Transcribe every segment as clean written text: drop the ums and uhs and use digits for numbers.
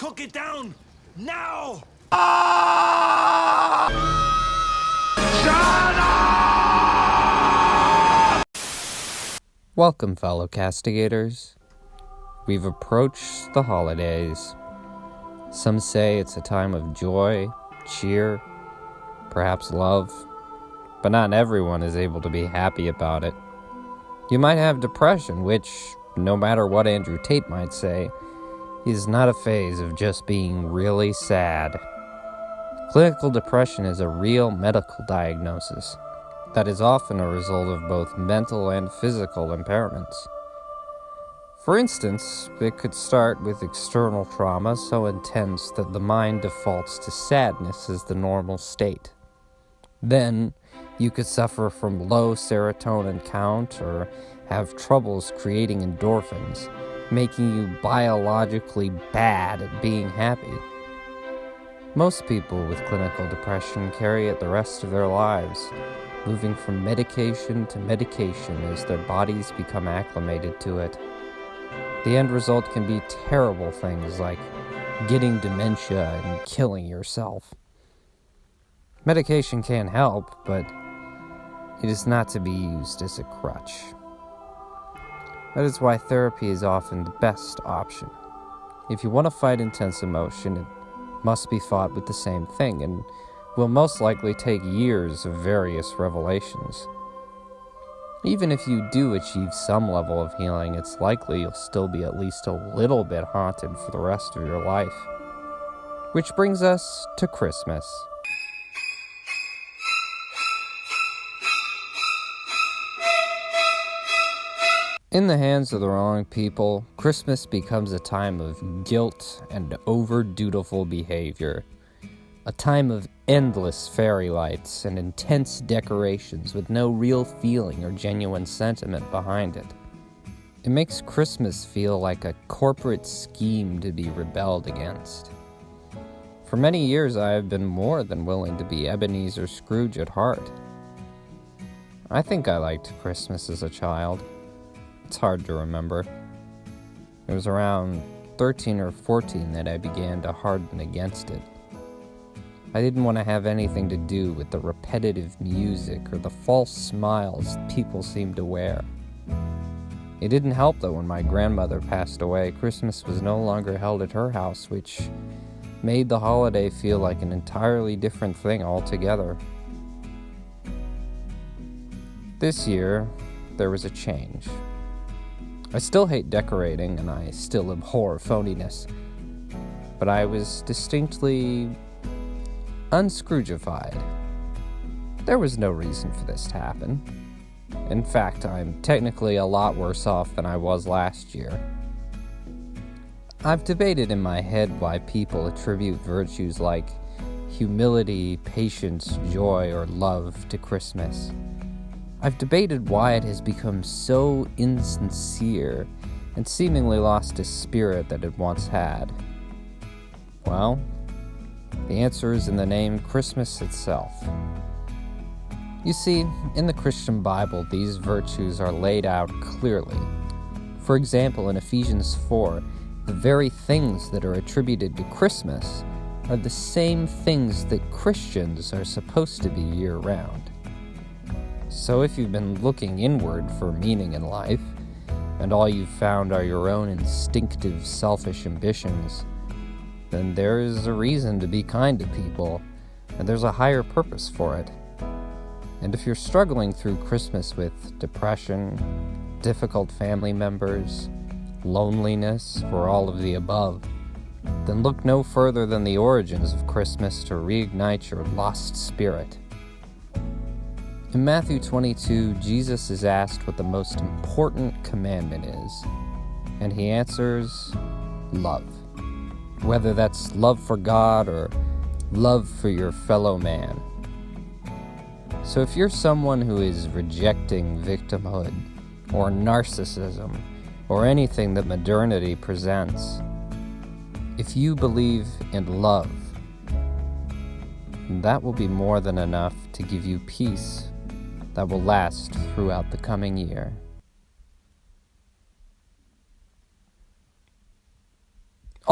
cook it down! Now! Welcome, fellow castigators. We've approached the holidays. Some say it's a time of joy, cheer, perhaps love, but not everyone is able to be happy about it. You might have depression, which, no matter what Andrew Tate might say, is not a phase of just being really sad. Clinical depression is a real medical diagnosis that is often a result of both mental and physical impairments. For instance, it could start with external trauma so intense that the mind defaults to sadness as the normal state. Then, you could suffer from low serotonin count or have troubles creating endorphins, making you biologically bad at being happy. Most people with clinical depression carry it the rest of their lives, moving from medication to medication as their bodies become acclimated to it. The end result can be terrible things like getting dementia and killing yourself. Medication can help, but it is not to be used as a crutch. That is why therapy is often the best option. If you want to fight intense emotion, it must be fought with the same thing, and will most likely take years of various revelations. Even if you do achieve some level of healing, it's likely you'll still be at least a little bit haunted for the rest of your life. Which brings us to Christmas. In the hands of the wrong people, Christmas becomes a time of guilt and over-dutiful behavior. A time of endless fairy lights and intense decorations with no real feeling or genuine sentiment behind it. It makes Christmas feel like a corporate scheme to be rebelled against. For many years, I have been more than willing to be Ebenezer Scrooge at heart. I think I liked Christmas as a child. It's hard to remember. It was around 13 or 14 that I began to harden against it. I didn't want to have anything to do with the repetitive music or the false smiles people seemed to wear. It didn't help that when my grandmother passed away, Christmas was no longer held at her house, which made the holiday feel like an entirely different thing altogether. This year, there was a change. I still hate decorating, and I still abhor phoniness, but I was distinctly unscroogified. There was no reason for this to happen. In fact, I'm technically a lot worse off than I was last year. I've debated in my head why people attribute virtues like humility, patience, joy, or love to Christmas. I've debated why it has become so insincere and seemingly lost a spirit that it once had. Well, the answer is in the name Christmas itself. You see, in the Christian Bible, these virtues are laid out clearly. For example, in Ephesians 4, the very things that are attributed to Christmas are the same things that Christians are supposed to be year-round. So if you've been looking inward for meaning in life, and all you've found are your own instinctive, selfish ambitions, then there is a reason to be kind to people, and there's a higher purpose for it. And if you're struggling through Christmas with depression, difficult family members, loneliness, or all of the above, then look no further than the origins of Christmas to reignite your lost spirit. In Matthew 22, Jesus is asked what the most important commandment is, and he answers, love. Whether that's love for God or love for your fellow man. So if you're someone who is rejecting victimhood, or narcissism, or anything that modernity presents, if you believe in love, that will be more than enough to give you peace that will last throughout the coming year.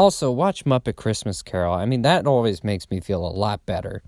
Also, watch Muppet Christmas Carol. I mean, that always makes me feel a lot better.